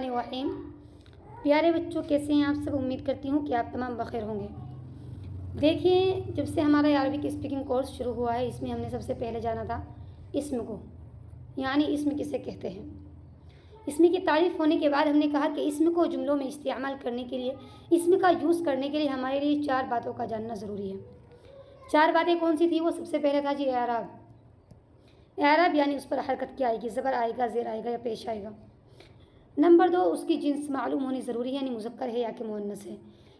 बिस्मिल्लाहिर्रहमानिर्रहीम। प्यारे बच्चों, कैसे हैं आप सब? उम्मीद करती हूँ कि आप तमाम बखैर होंगे। देखिए, जब से हमारा अरबिक स्पीकिंग कोर्स शुरू हुआ है, इसमें हमने सबसे पहले जाना था इस्म को, यानी इस्म किसे कहते हैं। इस्म की तारीफ़ होने के बाद हमने कहा कि इस्म को जुमलों में इस्तेमाल करने के लिए, इस्म का यूज़ करने के लिए हमारे लिए 4 बातों का जानना ज़रूरी है। 4 बातें कौन सी थी? वो सबसे पहले था जी एराब। एराब यानी उस पर हरकत क्या आएगी, ज़बर आएगा, ज़ेर आएगा या पेश आएगा। नंबर 2, उसकी जिन्स मालूम होनी ज़रूरी है, यानी मुज़क्कर है या कि मुअन्नस है,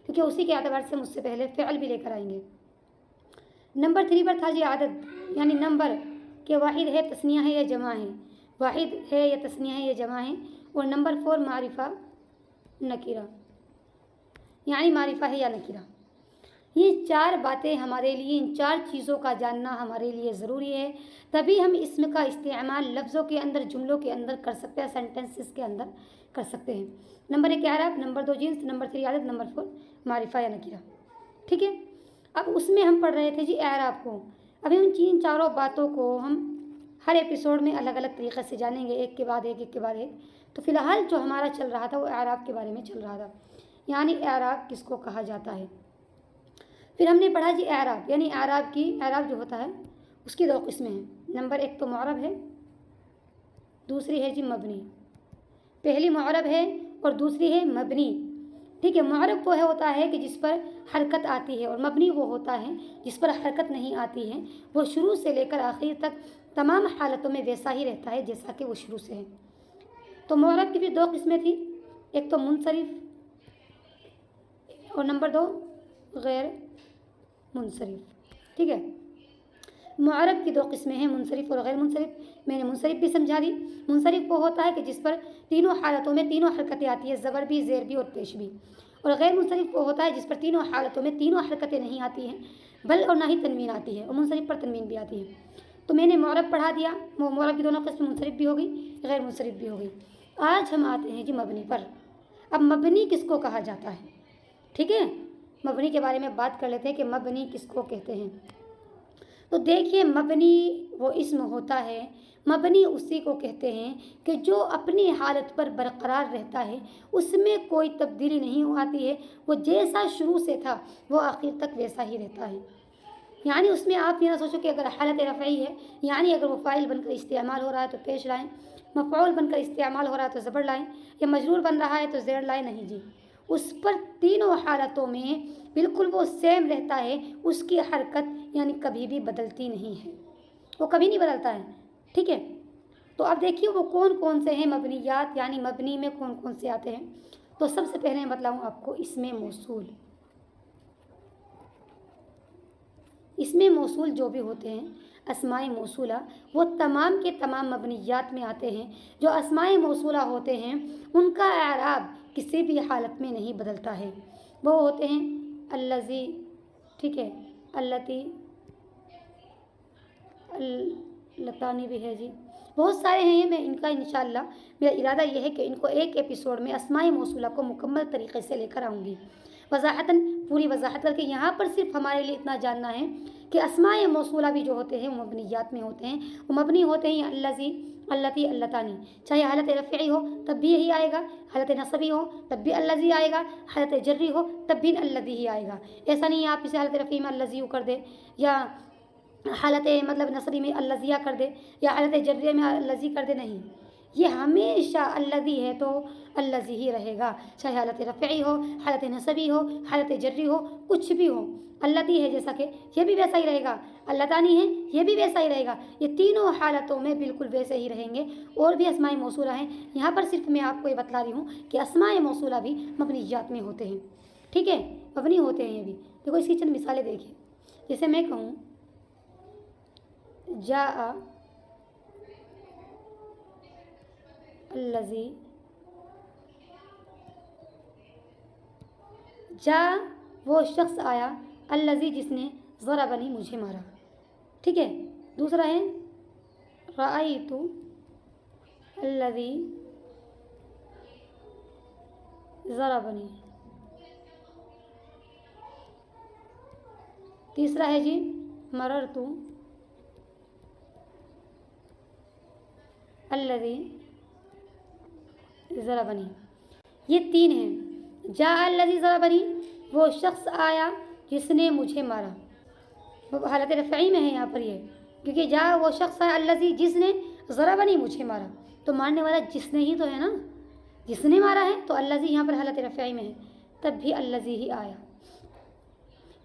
क्योंकि उसी के एतबार से मुझसे पहले फ़िअल भी लेकर आएंगे। नंबर 3 पर था जी आदद, यानी नंबर के वाहिद है, तस्निया है या जमा है, वाहिद है या तस्निया है या जमा है। और नंबर 4 मारिफा नकीरा, यानी मारिफा है या नकीरा। ये 4 बातें हमारे लिए, इन 4 चीज़ों का जानना हमारे लिए ज़रूरी है, तभी हम इसम का इस्तेमाल लफ्ज़ों के अंदर, जुमलों के अंदर कर सकते हैं, सेंटेंसेस के अंदर कर सकते हैं। नंबर 1 एराब, नंबर 2 जिन्स, नंबर 3 आदत, नंबर 4 मारिफा या नकीरा। ठीक है, अब उसमें हम पढ़ रहे थे जी एराब को। अभी उन 4 बातों को हम हर एपिसोड में अलग अलग तरीक़े से जानेंगे, एक के बाद एक, एक के बाद एक। तो फ़िलहाल जो हमारा चल रहा था वो एराब के बारे में चल रहा था, यानी एराब किसको कहा जाता है। फिर हमने पढ़ा जी एराब, यानी एराब जो होता है उसकी 2 किस्में हैं। नंबर 1 तो मुअरब है, दूसरी है जी मबनी। पहली मुअरब है और दूसरी है मबनी। ठीक है, मुअरब वो होता है कि जिस पर हरकत आती है, और मबनी वो होता है जिस पर हरकत नहीं आती है। वो शुरू से लेकर आखिर तक तमाम हालतों में वैसा ही रहता है जैसा कि वो शुरू से है। तो मुअरब की फिर 2 किस्में थी, एक तो मुनसरिफ और नंबर 2 गैर मुनसरिफ। ठीक है, मुअरब की 2 किस्में हैं, मुनसरिफ और गैर मुनसरिफ। मैंने मुनसरिफ भी समझा दी। मुनसरिफ वो होता है कि जिस पर तीनों हालतों में तीनों हरकतें आती है, ज़बर भी, ज़ेर भी और पेश भी। और गैर मुनसरिफ वो होता है जिस पर तीनों हालतों में तीनों हरकतें नहीं आती हैं, बल और ना ही तनवीन आती है, और मुनसरिफ पर तनवीन भी आती है। तो मैंने मुअरब पढ़ा दिया, मुअरब की दोनों किस्में मुनसरिफ भी हो गई, गैर मुनसरिफ भी हो गई। आज हम आते हैं जी मबनी पर। अब मबनी किसको कहा जाता है? ठीक है, मबनी के बारे में बात कर लेते हैं कि मबनी किसको कहते हैं। तो देखिए, मबनी वो इस्म होता है, मबनी उसी को कहते हैं कि जो अपनी हालत पर बरकरार रहता है, उसमें कोई तब्दीली नहीं आती है, वो जैसा शुरू से था वो आखिर तक वैसा ही रहता है। यानी उसमें आप ये ना सोचो कि अगर हालत रफ़ई है, यानी अगर वो फ़ाइल बनकर इस्तेमाल हो रहा है तो पेश लाएं, मफ़ऊल बनकर इस्तेमाल हो रहा है तो ज़बर लाएं, या मजरूर बन रहा है तो ज़ेर लाएं। नहीं जी, उस पर तीनों हालतों में बिल्कुल वो सेम रहता है, उसकी हरकत यानी कभी भी बदलती नहीं है, वो कभी नहीं बदलता है। ठीक है, तो अब देखिए वो कौन कौन से हैं मबनियात, यानी मबनी में कौन कौन से आते हैं। तो सबसे पहले मैं बतलाऊँ आपको इसमें मौसूल। इसमें मौसूल जो भी होते हैं, अस्माए मौसूला, वो तमाम के तमाम मबनियात में आते हैं। जो अस्माए मौसूला होते हैं उनका एराब किसी भी हालत में नहीं बदलता है। वो होते हैं अल्लज़ी, ठीक है, अल्लती, लतानी भी है जी, बहुत सारे हैं। मैं इनका इंशाअल्लाह मेरा इरादा यह है कि इनको एक एपिसोड में अस्माए मौसूला को मुकम्मल तरीक़े से लेकर आऊँगी, वज़ाहतन, पूरी वज़ाहत करके। यहाँ पर सिर्फ हमारे लिए इतना जानना है कि अस्माए मौसूला भी जो होते हैं वो मबनियात में होते हैं। वो मबनी होते हैं अल्लज़ी, अल्लती, अल्लतानी। चाहे हालत रफ़ई हो तब भी यही आएगा, हालत नसबी हो तब भी अल्लज़ी आएगा, हालत जर्री हो तब भी अल्लज़ी ही आएगा। ऐसा नहीं है आप इसे हालत रफ़ई में अल्लज़ी कर दे, या हालत मतलब नसबी में अल्लज़िया कर दे, या हालत जर्रिया में अल्लज़ी कर दे। नहीं, ये हमेशा अल्लज़ी है तो अल्लज़ी ही रहेगा, चाहे हालत रफ़ई हो, हालत नसबी हो, हालत जर्री हो, कुछ भी हो। अल्लती है जैसा कि ये भी वैसा ही रहेगा, अल्लतानी है ये भी वैसा ही रहेगा। ये तीनों हालतों में बिल्कुल वैसे ही रहेंगे। और भी अस्माए मौसूला हैं, यहाँ पर सिर्फ मैं आपको ये बतला रही हूँ कि अस्माए मौसूला भी मबनियात में होते हैं। ठीक है, मबनी होते हैं ये भी। देखो इसकी चंद मिसालें देखिए। जैसे मैं कहूँ जा अल्लज़ी, जा वो शख्स आया, अल्लज़ी जिसने ज़रबनी मुझे मारा। ठीक है, दूसरा है रअयतु अल्लज़ी ज़रबनी। तीसरा है जी मररतु अल्लज़ी ज़रबनी। ये 3 हैं। जा अल्लज़ी ज़रबनी, वो शख्स आया जिसने मुझे मारा। वो हालत रफ़ई में है यहाँ पर ये, क्योंकि जा वो शख्स आया अल्लज़ी जिसने ज़रबनी मुझे मारा, तो मारने वाला जिसने ही तो है ना, जिसने मारा है, तो अल्लज़ी यहाँ पर हालत रफ़ई में है, तब भी अल्लज़ी ही आया।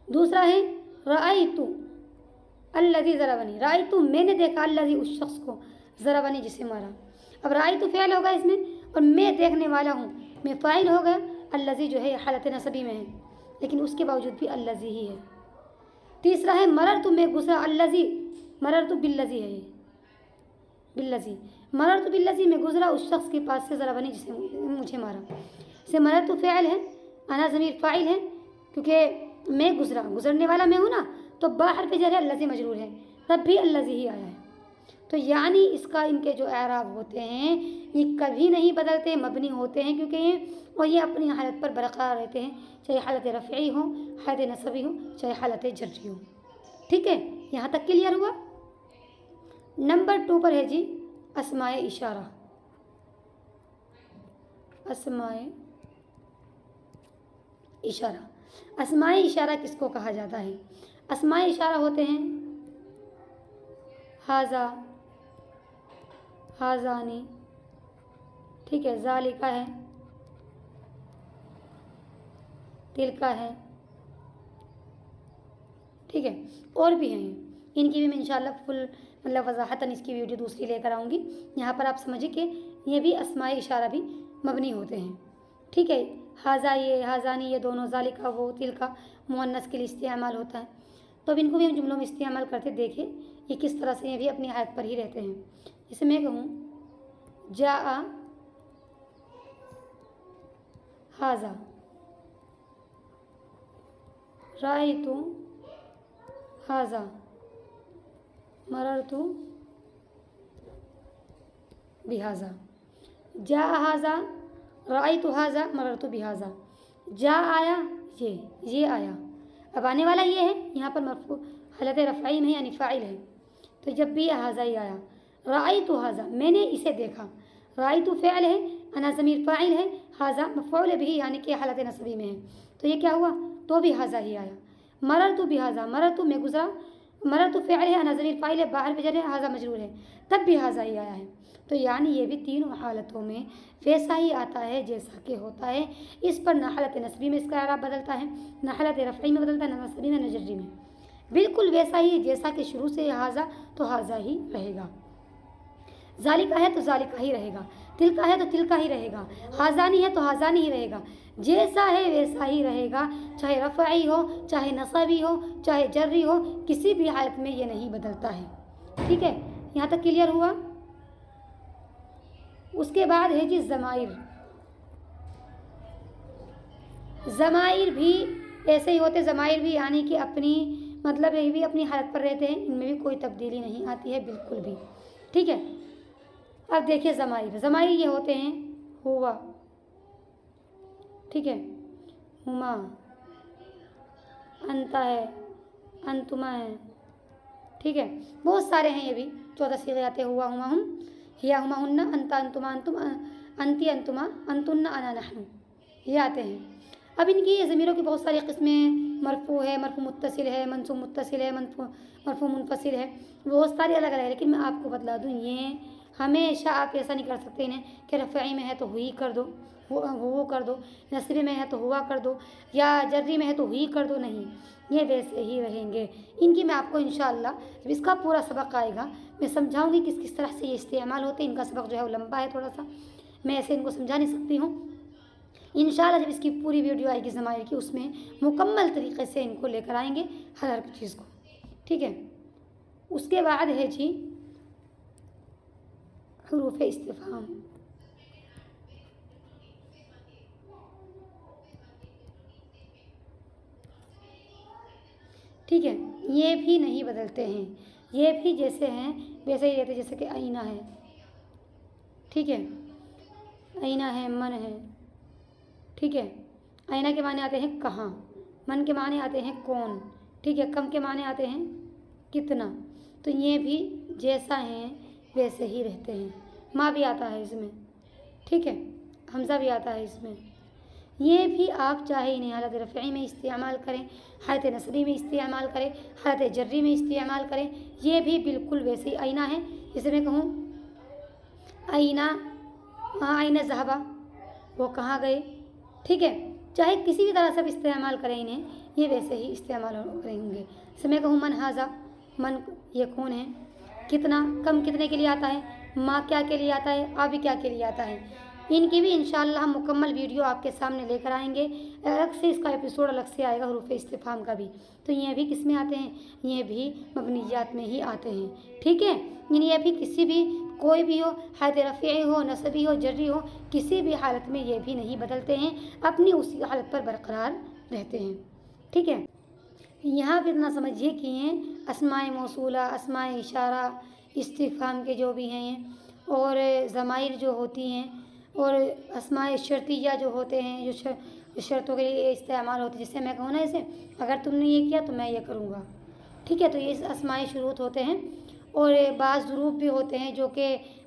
दूसरा है रअयतु अल्लज़ी ज़रबनी, रअयतु मैंने देखा अल्लज़ी उस शख्स को, ज़रबनी जिसे मारा। अब रअयतु फ़िअल होगा इसमें और मैं देखने वाला हूँ, मैं फ़ाइल हो गया, अल्लज़ी जो है हालत नसबी में है, लेकिन उसके बावजूद भी अल्लज़ी ही है। तीसरा है मररतु, मैं गुज़रा, अल्लज़ी मररतु बिल्लज़ी है, ये बिल्लज़ी, मररतु बिल्लज़ी, मैं गुज़रा उस शख्स के पास से ज़रबनी जिसे मुझे मारा। इसे मररतु फ़िअल है, अना ज़मीर फ़ाइल है, क्योंकि मैं गुज़रा, गुज़रने वाला मैं हूँ ना, तो बा हर्फ़ जर है, अल्लज़ी मजरूर है, तब भी अल्लज़ी ही आया है। तो यानी इसका इनके जो एराब होते हैं ये कभी नहीं बदलते, मबनी होते हैं, क्योंकि ये अपनी हालत पर बरकरार रहते हैं, चाहे हालत रफ़ई हो, हालत नसबी हो, चाहे हालत जर्री हो। ठीक है, यहाँ तक क्लियर हुआ। नंबर 2 पर है जी अस्माए इशारा। अस्माए इशारा, अस्माए इशारा किसको कहा जाता है? अस्माए इशारा होते हैं हाजा, हाजानी, ठीक है, ज़ालिका है, तिलका है, ठीक है, और भी हैं, इनकी भी मैं इंशाल्लाह फुल मतलब वजाहतन इसकी वीडियो दूसरी लेकर आऊँगी। यहाँ पर आप समझिए कि ये भी अस्माए इशारा भी मबनी होते हैं। ठीक है, हाजा ये, हाजानी ये दोनों, ज़ालिका वो, तिलका मुअन्नस के लिए इस्तेमाल होता है। तो अब इनको भी हम जुमलों में इस्तेमाल करते देखें ये किस तरह से ये भी अपनी हालत पर ही रहते हैं। जैसे मैं कहूँ जा हाजा, रायतु हाजा, मररतु बिहाजा। जा हाजा, रायतु हाजा, मररतु बिहाजा। जा आया, ये आया। अब आने वाला ये है, यहाँ पर मरफू हालत रफ़ई में यानी फ़ाइल है, तो जब भी हाजा ही आया। रायतु हाजा, मैंने इसे देखा। रायतु फ़िअल है, अना ज़मीर फ़ाइल है, हाजा मफ़ऊल बिही यानी कि हालत नसबी में है, तो ये क्या हुआ, तो भी हाजा ही आया। मररतु बिहाजा, मररतु मैं गुज़रा, मररतु फ़िअल है, अना ज़मीर फ़ाइल है, बाहर वजर है, हाजा मजरूर है, तब भी हाजा ही आया है। तो यानी ये भी तीनों हालतों में वैसा ही आता है जैसा कि होता है। इस पर ना हालत नसबी में इसका एराब बदलता है, ना हालत रफ़ई में बदलता है, ना नसबी में, ना जर्री में, बिल्कुल वैसा ही जैसा कि शुरू से हाजा तो हाजा ही रहेगा, ज़ालिका है तो ज़ालिका ही रहेगा, तिलका है तो तिलका ही रहेगा, हाजानी है तो हाजानी ही रहेगा, जैसा है वैसा ही रहेगा, चाहे रफ़ई हो, चाहे नसबी हो, चाहे जर्री हो, किसी भी हालत में ये नहीं बदलता है। ठीक है, यहाँ तक क्लियर हुआ। उसके बाद है जी ज़माइर। ज़माइर भी ऐसे ही होते, ज़माइर भी यानी कि अपनी मतलब ये भी अपनी हालत पर रहते हैं, इनमें भी कोई तब्दीली नहीं आती है बिल्कुल भी। ठीक है, अब देखिए ज़माइर, ज़माइर ये होते हैं हुआ, ठीक है, हुमा, अंता है, अंतुमा है, ठीक है, बहुत सारे हैं, ये भी 14 सीगे आते, हुआ, हुमा, हम, हिया, हुमा, हुन्ना, अंता, अंतुमा, अंतुम, अंती, अंतुमा, अंतुन्ना, अना, नहनु, ये आते हैं। अब इनकी ज़मीरों की बहुत सारी किस्में, मरफू है, मरफू मुत्तसिल है, मनसूब मुत्तसिल है, मरफू मुनफसिल है, बहुत सारी अलग अलग है, लेकिन मैं आपको बतला दूँ ये हमेशा आप ऐसा नहीं कर सकते इन्हें कि रफ़ई में है तो हुई कर दो, वो कर दो, नसबी में है तो हुआ कर दो, या जर्री में है तो हुई कर दो, नहीं, ये वैसे ही रहेंगे। इनकी मैं आपको इंशाअल्लाह जब इसका पूरा सबक आएगा मैं समझाऊंगी किस किस तरह से ये इस्तेमाल होते हैं। इनका सबक जो है वो लंबा है थोड़ा सा, मैं ऐसे इनको समझा नहीं सकती हूँ। इंशाअल्लाह जब इसकी पूरी वीडियो आएगी ज़माइर की, उसमें मुकम्मल तरीके से इनको लेकर आएंगे हर चीज़ को। ठीक है, उसके बाद है जी हुरूफ इस्तिफ़हाम। ठीक है, ये भी नहीं बदलते हैं, ये भी जैसे हैं वैसे ही रहते, जैसे कि आईना है, ठीक है, आईना है, मन है, ठीक है, आईना के माने आते हैं कहाँ, मन के माने आते हैं कौन, ठीक है, कम के माने आते हैं कितना, तो ये भी जैसा हैं वैसे ही रहते हैं। माँ भी आता है इसमें, ठीक है, हमज़ा भी आता है इसमें। ये भी आप चाहे इन्हें हालत रफ़ई में इस्तेमाल करें, हालत नस्बी में इस्तेमाल करें, हालत जर्री में इस्तेमाल करें, ये भी बिल्कुल वैसे ही आईना है। जैसे मैं कहूँ आईना, आईना ज़हबा, वो कहाँ गए, ठीक है। चाहे किसी भी तरह से आप इस्तेमाल करें इन्हें, ये वैसे ही इस्तेमाल करेंगे। जैसे मैं कहूँ मन हाजा, मन ये कौन है, कितना, कम कितने के लिए आता है, माँ क्या के लिए आता है, अभी क्या के लिए आता है। इनकी भी इंशाअल्लाह हम मुकम्मल वीडियो आपके सामने लेकर आएंगे। अलग से इसका एपिसोड अलग से आएगा हुरूफ इस्तिफ़हाम का भी। तो ये भी किस में आते हैं, ये भी मबनियात में ही आते हैं, ठीक है। यानी ये भी किसी भी, कोई भी हो, हालत रफ़ी हो, नसबी हो, जर्री हो, किसी भी हालत में ये भी नहीं बदलते हैं, अपनी उसी हालत पर बरकरार रहते हैं, ठीक है। यहाँ पर इतना समझिए कि ये अस्माए मौसूला, अस्माए इशारा, इस्तिफ़हाम के जो भी हैं, और ज़माइर जो होती हैं, और अस्माए शर्तिया जो होते हैं, जो शर्तों के लिए इस्तेमाल होते हैं। जैसे मैं कहूँ ना, जैसे अगर तुमने ये किया तो मैं ये करूँगा, ठीक है। तो ये अस्माए शुरूत होते हैं। और बाज़ ज़ुरूफ़ भी होते हैं जो कि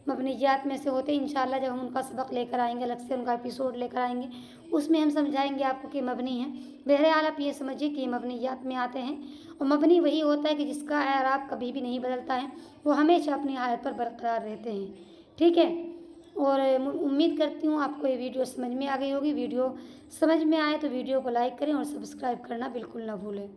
मबनियात में से होते हैं। इंशाअल्लाह जब हम उनका सबक लेकर आएंगे, अलग से उनका एपिसोड लेकर आएंगे, उसमें हम समझाएंगे आपको कि मबनी है। बहरहाल आप ये समझिए कि मबनियात में आते हैं। और मबनी वही होता है कि जिसका एराब कभी भी नहीं बदलता है, वो हमेशा अपनी हालत पर बरकरार रहते हैं, ठीक है। और उम्मीद करती हूँ आपको ये वीडियो समझ में आ गई होगी। वीडियो समझ में आए तो वीडियो को लाइक करें और सब्सक्राइब करना बिल्कुल ना भूलें।